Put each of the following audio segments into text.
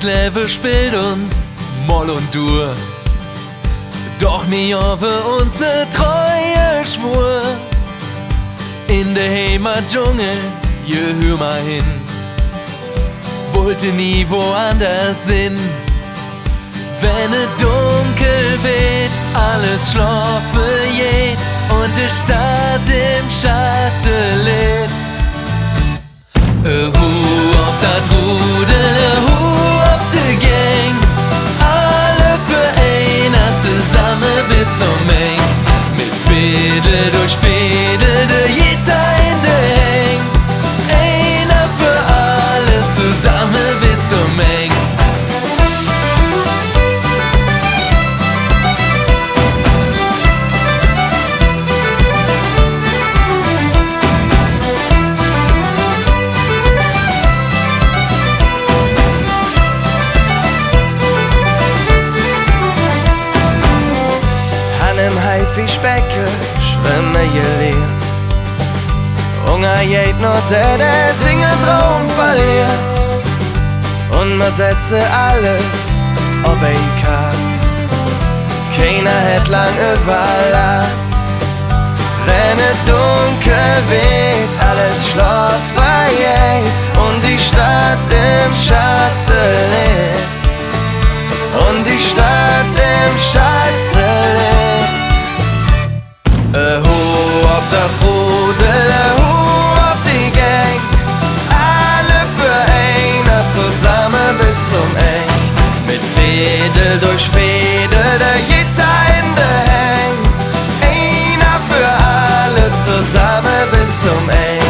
Leben spielt uns Moll und Dur. Doch mir haben uns ne treue Schwur. In der Heimatdschungel, hör mal hin. Wollte nie woanders hin. Wenn es dunkel wird, alles schlafen geht und die Stadt im Schatten liegt. Ruhe auf das Rudel, Ruhe auf die Gang. Alle für einer zusammen bis zum Eng. Mit Fädel durch Fädel, der jeder in der Häng. Einer für alle zusammen bis zum Eng. Haifischbecken schwimmen gelehrt. Hunger geht nur der singen Traum verliert. Und man setze alles ob ein Kat. Keiner hätt lang überlacht. Wenn es dunkel wird, alles schlafen geht und die Stadt im Schatten liegt. Und die Stadt im Schatten liegt. Hoch auf das Rudel, hoch auf die Gang. Alle für einer zusammen bis zum Eng. Mit Fädel durch Fädel, der Gitter in der Häng. Einer für alle zusammen bis zum Eng.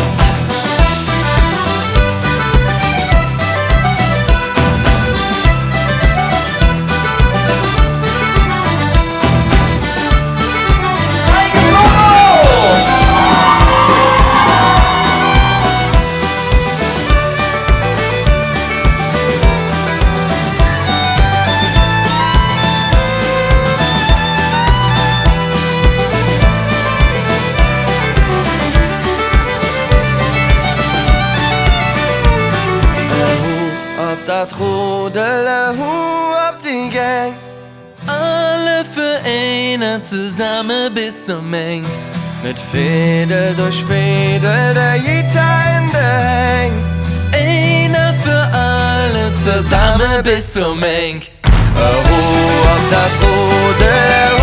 Das Rudel, auf die Gang. Alle für einer zusammen bis zum Eng. Mit Fädel durch Fädel, der Gitter in der Häng. Einer für alle zusammen bis zum Eng. Auf das Rudel,